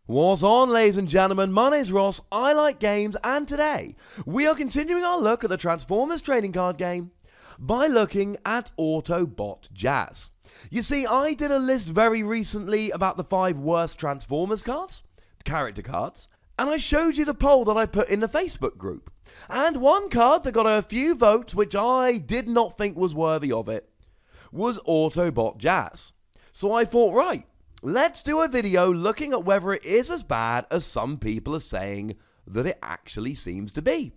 What's on, ladies and gentlemen? My name's Ross, I like games, and today we are continuing our look at the Transformers trading card game by looking at Autobot Jazz. You see, I did a list very recently about the 5 worst Transformers cards, character cards, and I showed you the poll that I put in the Facebook group. And one card that got a few votes, which I did not think was worthy of it, was Autobot Jazz. So I thought, right, let's do a video looking at whether it is as bad as some people are saying that it actually seems to be.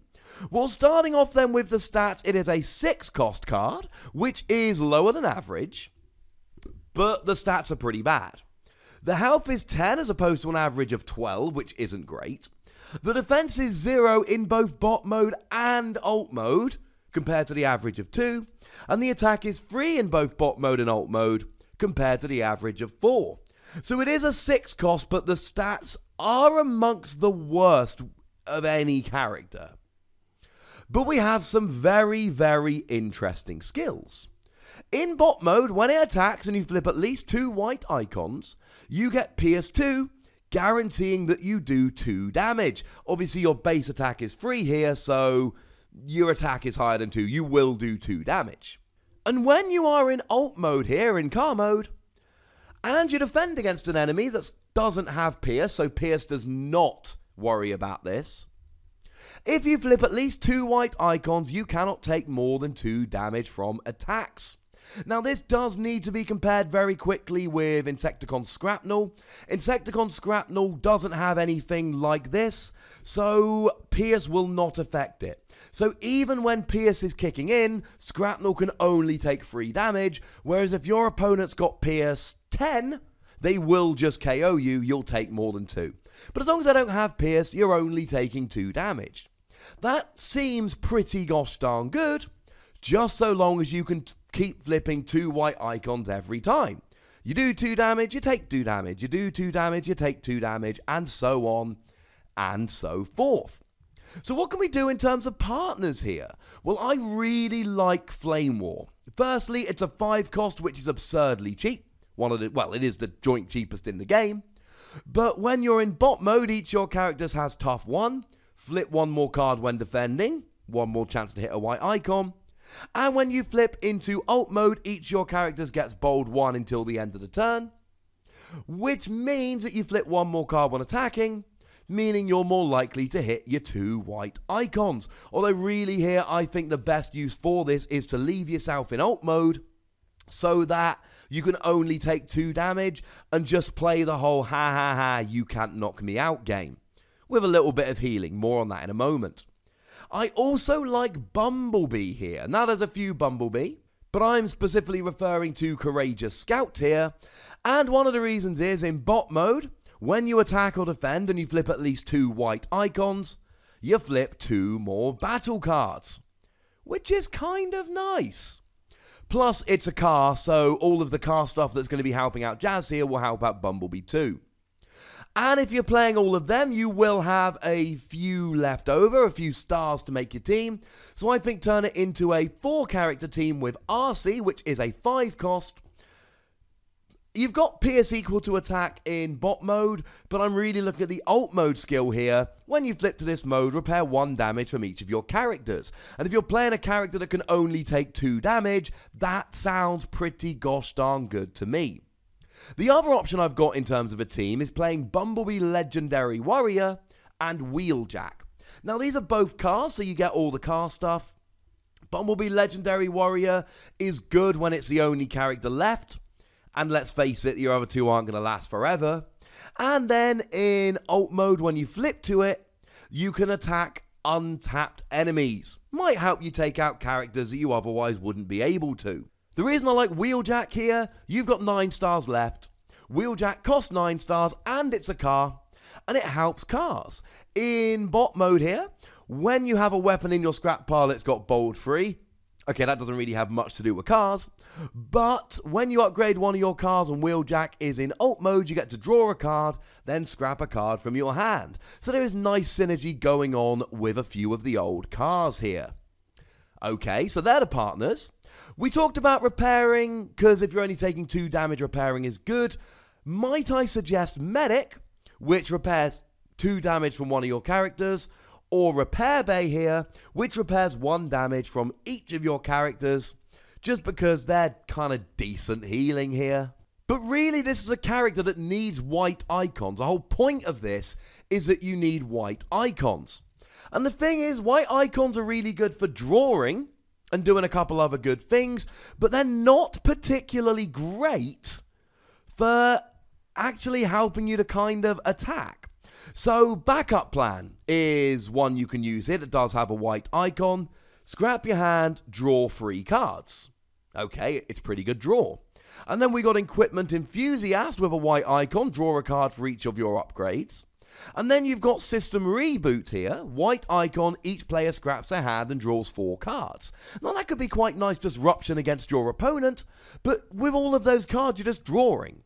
Well, starting off then with the stats, it is a 6 cost card, which is lower than average, but the stats are pretty bad. The health is 10 as opposed to an average of 12, which isn't great. The defense is 0 in both bot mode and alt mode, compared to the average of 2, and the attack is 3 in both bot mode and alt mode, compared to the average of 4. So it is a 6 cost, but the stats are amongst the worst of any character. But we have some very, very interesting skills. In bot mode, when it attacks and you flip at least 2 white icons, you get Pierce 2, guaranteeing that you do 2 damage. Obviously, your base attack is 3 here, so your attack is higher than 2. You will do 2 damage. And when you are in alt mode here, in car mode, and you defend against an enemy that doesn't have Pierce, so Pierce does not worry about this, if you flip at least 2 white icons, you cannot take more than 2 damage from attacks. Now, this does need to be compared very quickly with Insecticon Scrapnel. Insecticon Scrapnel doesn't have anything like this, so Pierce will not affect it. So even when Pierce is kicking in, Scrapnel can only take 3 damage, whereas if your opponent's got Pierce 10, they will just KO you, you'll take more than 2. But as long as they don't have Pierce, you're only taking 2 damage. That seems pretty gosh darn good, just so long as you can keep flipping 2 white icons every time. You do 2 damage, you take 2 damage, you do 2 damage, you take 2 damage, and so on and so forth. So what can we do in terms of partners here? Well, I really like Flame War. Firstly, it's a 5 cost, which is absurdly cheap. It is the joint cheapest in the game. But when you're in bot mode, each of your characters has tough 1, flip 1 more card when defending, 1 more chance to hit a white icon. And when you flip into alt mode, each of your characters gets bold 1 until the end of the turn, which means that you flip 1 more card when attacking, meaning you're more likely to hit your 2 white icons. Although really here, I think the best use for this is to leave yourself in alt mode so that you can only take 2 damage and just play the whole ha ha ha you can't knock me out game, with a little bit of healing. More on that in a moment. I also like Bumblebee here. Now there's a few Bumblebee, but I'm specifically referring to Courageous Scout here, and one of the reasons is in bot mode, when you attack or defend and you flip at least 2 white icons, you flip 2 more battle cards, which is kind of nice. Plus, it's a car, so all of the car stuff that's going to be helping out Jazz here will help out Bumblebee too. And if you're playing all of them, you will have a few left over, a few stars to make your team. So I think turn it into a 4-character team with RC, which is a 5 cost. You've got Pierce equal to attack in bot mode, but I'm really looking at the alt mode skill here. When you flip to this mode, repair 1 damage from each of your characters. And if you're playing a character that can only take 2 damage, that sounds pretty gosh darn good to me. The other option I've got in terms of a team is playing Bumblebee Legendary Warrior and Wheeljack. Now these are both cars, so you get all the car stuff. Bumblebee Legendary Warrior is good when it's the only character left. And let's face it, your other 2 aren't going to last forever. And then in alt mode, when you flip to it, you can attack untapped enemies. Might help you take out characters that you otherwise wouldn't be able to. The reason I like Wheeljack here, you've got 9 stars left. Wheeljack costs 9 stars and it's a car, and it helps cars. In bot mode here, when you have a weapon in your scrap pile that's got bold 3, okay, that doesn't really have much to do with cars, but when you upgrade one of your cars and Wheeljack is in alt mode, you get to draw a card, then scrap a card from your hand. So there is nice synergy going on with a few of the old cars here. Okay, so they're the partners. We talked about repairing, because if you're only taking 2 damage, repairing is good. Might I suggest Medic, which repairs 2 damage from one of your characters, or Repair Bay here, which repairs 1 damage from each of your characters, just because they're kind of decent healing here. But really, this is a character that needs white icons. The whole point of this is that you need white icons. And the thing is, white icons are really good for drawing and doing a couple other good things, but they're not particularly great for actually helping you to kind of attack. So backup plan is one you can use here that does have a white icon. Scrap your hand, draw 3 cards. Okay, it's pretty good draw. And then we got Equipment Enthusiast with a white icon, draw a card for each of your upgrades. And then you've got System Reboot here, white icon, each player scraps their hand and draws 4 cards. Now that could be quite nice disruption against your opponent, but with all of those cards you're just drawing.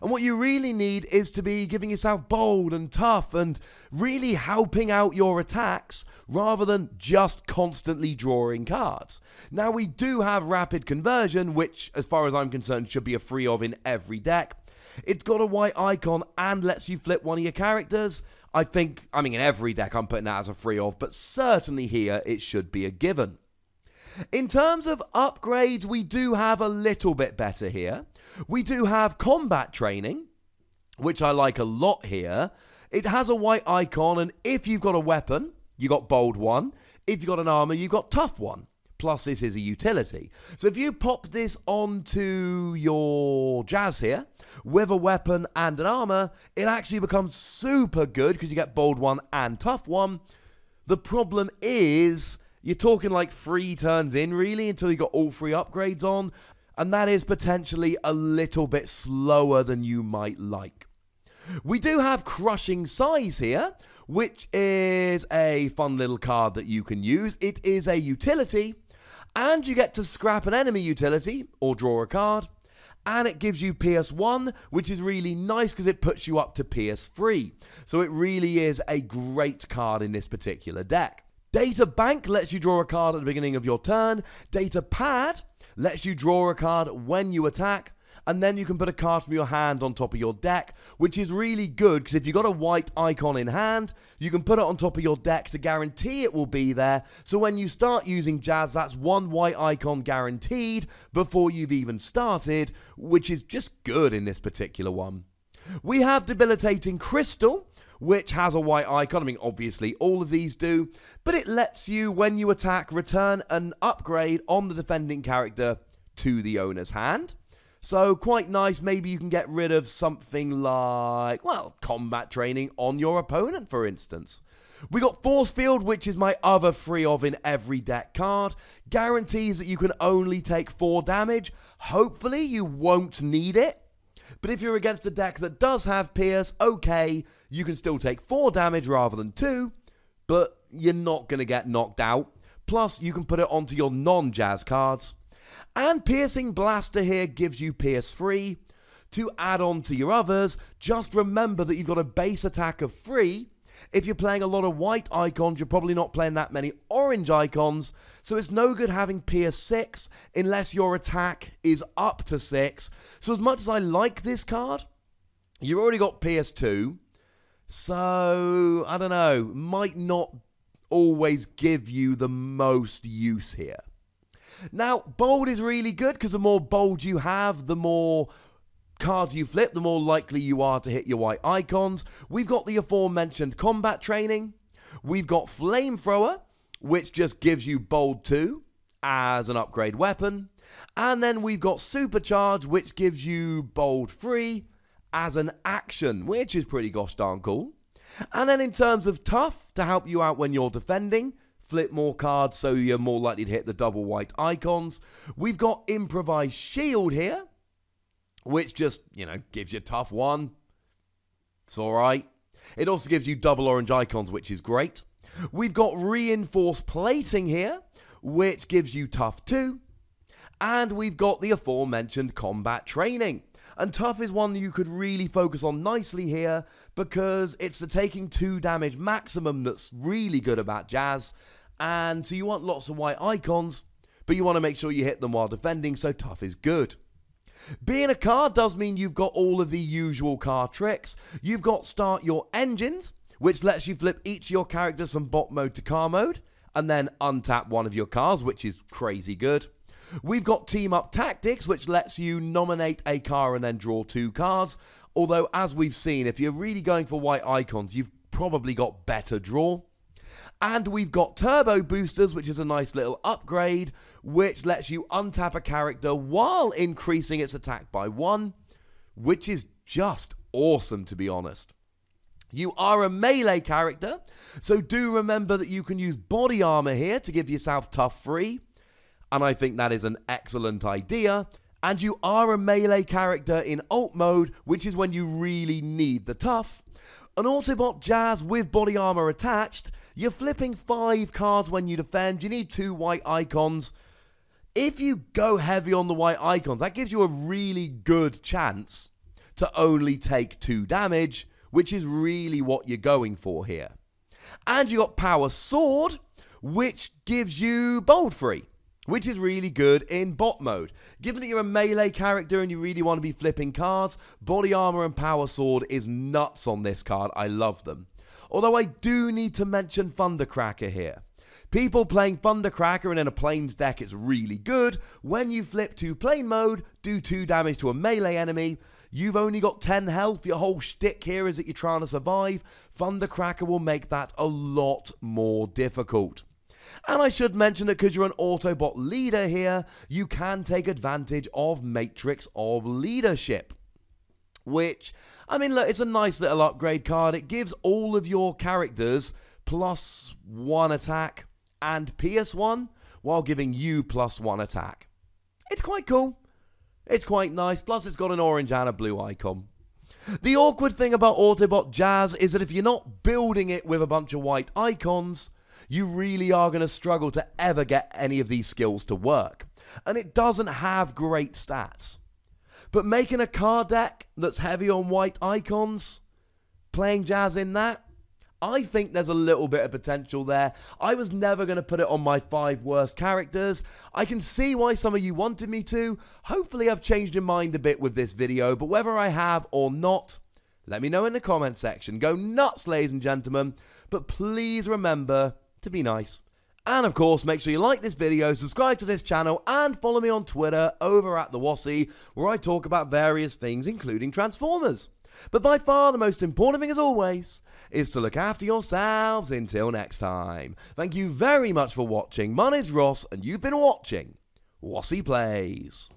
And what you really need is to be giving yourself bold and tough and really helping out your attacks rather than just constantly drawing cards. Now we do have Rapid Conversion, which as far as I'm concerned should be a free of in every deck. It's got a white icon and lets you flip one of your characters. I mean in every deck I'm putting that as a free of, but certainly here it should be a given. In terms of upgrades, we do have a little bit better here. We do have Combat Training, which I like a lot here. It has a white icon, and if you've got a weapon, you got Bold 1. If you've got an armor, you've got Tough 1. Plus, this is a utility. So if you pop this onto your Jazz here, with a weapon and an armor, it actually becomes super good because you get Bold 1 and Tough 1. The problem is, you're talking like 3 turns in, really, until you got all 3 upgrades on, and that is potentially a little bit slower than you might like. We do have Crushing Size here, which is a fun little card that you can use. It is a utility, and you get to scrap an enemy utility, or draw a card, and it gives you Pierce 1, which is really nice because it puts you up to Pierce 3. So it really is a great card in this particular deck. Data Bank lets you draw a card at the beginning of your turn. Data Pad lets you draw a card when you attack. And then you can put a card from your hand on top of your deck, which is really good because if you've got a white icon in hand, you can put it on top of your deck to guarantee it will be there. So when you start using Jazz, that's 1 white icon guaranteed before you've even started, which is just good in this particular one. We have Debilitating Crystal, which has a white icon. I mean, obviously, all of these do, but it lets you, when you attack, return an upgrade on the defending character to the owner's hand. So, quite nice. Maybe you can get rid of something like, well, Combat Training on your opponent, for instance. We got Force Field, which is my other free of in every deck card. Guarantees that you can only take 4 damage. Hopefully, you won't need it. But if you're against a deck that does have Pierce, okay, you can still take 4 damage rather than 2, but you're not going to get knocked out. Plus, you can put it onto your non-Jazz cards. And Piercing Blaster here gives you Pierce 3. To add on to your others, just remember that you've got a base attack of 3. If you're playing a lot of white icons, you're probably not playing that many orange icons, so it's no good having Pierce 6 unless your attack is up to 6. So as much as I like this card, you've already got Pierce 2, so I don't know, might not always give you the most use here. Now, bold is really good because the more bold you have, the more cards you flip, the more likely you are to hit your white icons. We've got the aforementioned Combat Training. We've got Flamethrower, which just gives you Bold 2 as an upgrade weapon. And then we've got Supercharge, which gives you Bold 3 as an action, which is pretty gosh darn cool. And then in terms of Tough, to help you out when you're defending, flip more cards so you're more likely to hit the double white icons. We've got Improvised Shield here, which just, gives you Tough 1. It's alright. It also gives you double orange icons, which is great. We've got Reinforced Plating here, which gives you Tough 2. And we've got the aforementioned Combat Training. And Tough is one you could really focus on nicely here because it's the taking 2 damage maximum that's really good about Jazz. And so you want lots of white icons, but you want to make sure you hit them while defending, so Tough is good. Being a car does mean you've got all of the usual car tricks. You've got Start Your Engines, which lets you flip each of your characters from bot mode to car mode, and then untap one of your cars, which is crazy good. We've got Team Up Tactics, which lets you nominate a car and then draw 2 cards. Although, as we've seen, if you're really going for white icons, you've probably got better draw. And we've got Turbo Boosters, which is a nice little upgrade, which lets you untap a character while increasing its attack by 1, which is just awesome, to be honest. You are a melee character, so do remember that you can use body armor here to give yourself tough 3, and I think that is an excellent idea. And you are a melee character in alt mode, which is when you really need the tough. An Autobot Jazz with body armor attached, you're flipping 5 cards when you defend, you need 2 white icons. If you go heavy on the white icons, that gives you a really good chance to only take 2 damage, which is really what you're going for here. And you got Power Sword, which gives you bold free, which is really good in bot mode. Given that you're a melee character and you really want to be flipping cards, Body Armor and Power Sword is nuts on this card. I love them. Although I do need to mention Thundercracker here. People playing Thundercracker and in a planes deck, it's really good. When you flip to plane mode, do 2 damage to a melee enemy. You've only got 10 health. Your whole shtick here is that you're trying to survive. Thundercracker will make that a lot more difficult. And I should mention that because you're an Autobot leader here, you can take advantage of Matrix of Leadership. Which, I mean, look, it's a nice little upgrade card. It gives all of your characters +1 attack and PS1, while giving you +1 attack. It's quite cool. It's quite nice. Plus, it's got an orange and a blue icon. The awkward thing about Autobot Jazz is that if you're not building it with a bunch of white icons, you really are going to struggle to ever get any of these skills to work. And it doesn't have great stats. But making a card deck that's heavy on white icons, playing Jazz in that, I think there's a little bit of potential there. I was never going to put it on my 5 worst characters. I can see why some of you wanted me to. Hopefully I've changed your mind a bit with this video, but whether I have or not, let me know in the comment section. Go nuts, ladies and gentlemen, but please remember to be nice. And of course, make sure you like this video, subscribe to this channel, and follow me on Twitter over at the Wossy, where I talk about various things, including Transformers. But by far the most important thing, as always, is to look after yourselves until next time. Thank you very much for watching. My name's Ross, and you've been watching Wossy Plays.